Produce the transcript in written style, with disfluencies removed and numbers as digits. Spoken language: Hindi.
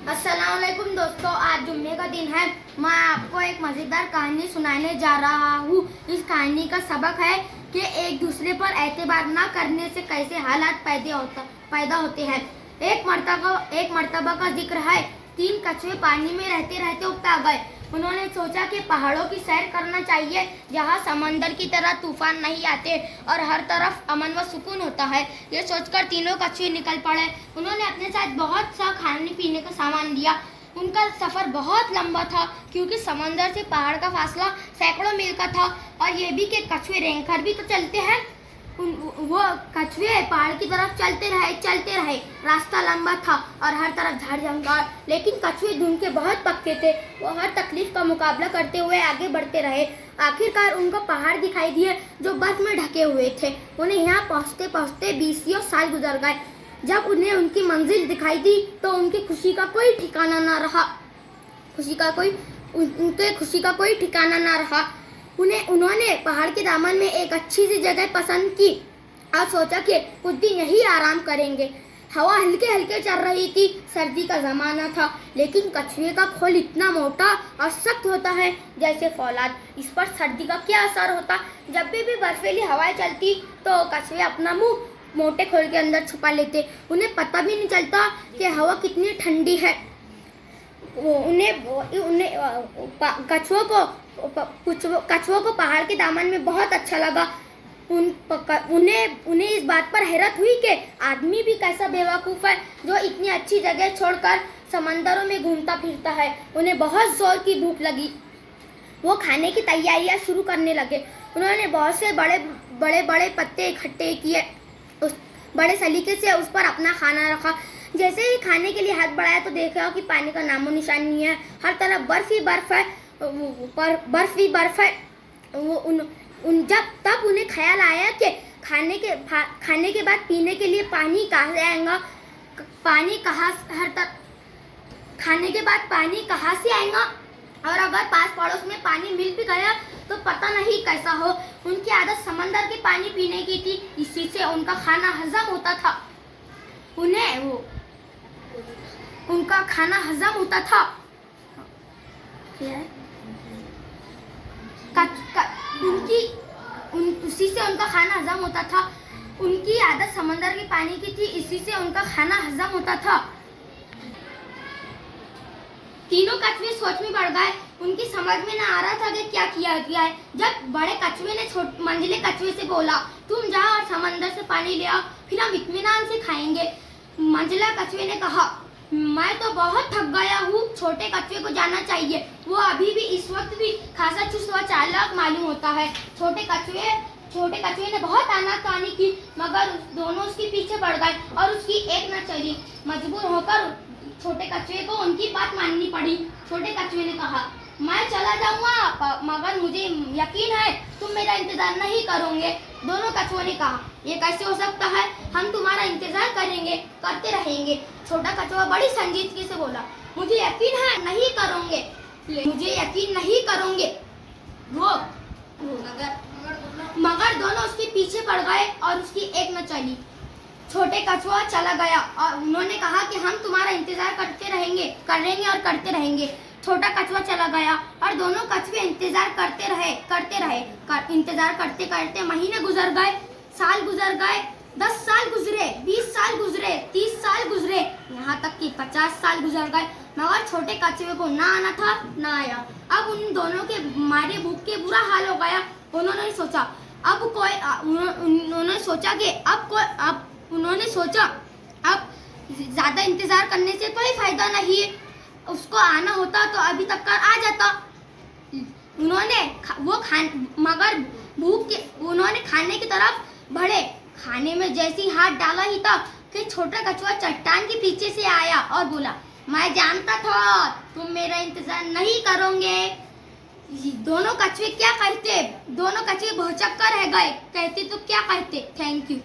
अस्सलाम वालेकुम दोस्तों, आज जुम्मे का दिन है। मैं आपको एक मज़ेदार कहानी सुनाने जा रहा हूँ। इस कहानी का सबक है कि एक दूसरे पर एतबार न करने से कैसे हालात पैदा होते हैं। एक मर्तबा का जिक्र है। 3 कछुए पानी में रहते रहते उकता गए। उन्होंने सोचा कि पहाड़ों की सैर करना चाहिए, जहाँ समंदर की तरह तूफान नहीं आते और हर तरफ अमन व सुकून होता है। ये सोचकर तीनों कछुए निकल पड़े। उन्होंने अपने साथ बहुत सा खाने पीने का सामान लिया। उनका सफ़र बहुत लंबा था, क्योंकि समंदर से पहाड़ का फासला सैकड़ों मील का था। और ये भी कि कछुए रेंगकर भी तो चलते हैं। वो कछुए पहाड़ की तरफ चलते रहे। रास्ता लंबा था और हर तरफ झाड़ जंगल, लेकिन कछुए धुन के बहुत पक्के थे। वो हर तकलीफ का मुकाबला करते हुए आगे बढ़ते रहे। आखिरकार उनको पहाड़ दिखाई दिए जो बर्फ में ढके हुए थे। उन्हें यहाँ पहुँचते पहुँचते 20 साल गुजर गए। जब उन्हें उनकी मंजिल दिखाई दी तो उनकी खुशी का कोई ठिकाना न रहा। उन्होंने पहाड़ के दामन में एक अच्छी सी जगह पसंद की और सोचा कि कुछ दिन यही आराम करेंगे। हवा हल्के हल्के चल रही थी। सर्दी का ज़माना था, लेकिन कछुए का खोल इतना मोटा और सख्त होता है जैसे फौलाद। इस पर सर्दी का क्या असर होता। जब भी बर्फीली हवाएं चलती तो कछुए अपना मुंह मोटे खोल के अंदर छुपा लेते। उन्हें पता भी नहीं चलता कि हवा कितनी ठंडी है। कछुओं को पहाड़ के दामन में बहुत अच्छा लगा। उन्हें इस बात पर हैरत हुई कि आदमी भी कैसा बेवकूफ़ है जो इतनी अच्छी जगह छोड़कर समंदरों में घूमता फिरता है। उन्हें बहुत जोर की भूख लगी। वो खाने की तैयारियां शुरू करने लगे। उन्होंने बहुत से बड़े पत्ते इकट्ठे किए। उस बड़े सलीके से उस पर अपना खाना रखा। जैसे ही खाने के लिए हाथ बढ़ाया तो देखा कि पानी का नामो निशान नहीं है। हर तरफ बर्फ ही बर्फ है। तब उन्हें ख्याल आया कि खाने के बाद पीने के लिए पानी कहाँ से आएगा। खाने के बाद पानी कहाँ से आएगा, और अगर पास पड़ोस में पानी मिल भी गया तो पता नहीं कैसा हो। उनकी आदत समंदर के पानी पीने की थी, इसी से उनका खाना हजम होता था। उनका खाना हजम होता था। उसी से उनका खाना हजम होता था। उनकी आदत समंदर के पानी की थी, इसी से उनका खाना हजम होता था। तीनों कछुए सोच में पड़ गए। उनकी समझ में न आ रहा था कि क्या किया है। जब बड़े कछुए ने मंझले कछुए से बोला, तुम जाओ और समंदर से पानी ले आओ, फिर हम इत्मीनान से खाएंगे। मंझला कछुए ने कहा, मैं तो बहुत थक गया हूँ, छोटे कछुए को जाना चाहिए। वो अभी भी इस वक्त भी खासा चुस्त व चालाक मालूम होता है। छोटे कछुए ने बहुत आनाकानी की, मगर दोनों उसके पीछे पड़ गए और उसकी एक न चली। मजबूर होकर छोटे कछुए को उनकी बात माननी पड़ी। छोटे कछुए ने कहा, मैं चला जाऊंगा, मगर मुझे यकीन है तुम मेरा इंतजार नहीं करोगे। दोनों कछुओं ने कहा, ये कैसे हो सकता है, हम तुम्हारा इंतजार करते रहेंगे। छोटा कछुआ बड़ी संजीदगी से बोला, मुझे यकीन है नहीं करोगे। मगर दोनों उसके पीछे पड़ गए और उसकी एक न चली। छोटे कछुआ चला गया और उन्होंने कहा कि हम तुम्हारा इंतजार करते रहेंगे। छोटा कछुआ चला गया और दोनों कछुए इंतजार करते रहे। इंतजार करते करते महीने गुजर गए, साल गुजर गए, 10 साल गुजरे, 20 साल गुजरे, 30 साल गुजरे, यहाँ तक कि 50 साल गुजर गए, मगर छोटे कछुए को ना आना था ना आया। अब उन दोनों के मारे भूख के बुरा हाल हो गया। उन्होंने सोचा अब ज्यादा इंतजार करने से कोई फायदा नहीं है। उसको आना होता तो अभी तक कर आ जाता। उन्होंने खाने की तरफ बढ़े। खाने में जैसी हाथ डाला ही था कि छोटा कछुआ चट्टान के पीछे से आया और बोला, मैं जानता था तुम मेरा इंतजार नहीं करोगे। दोनों कछुए भौचक्का रह गए। कहते तो क्या कहते। Thank you.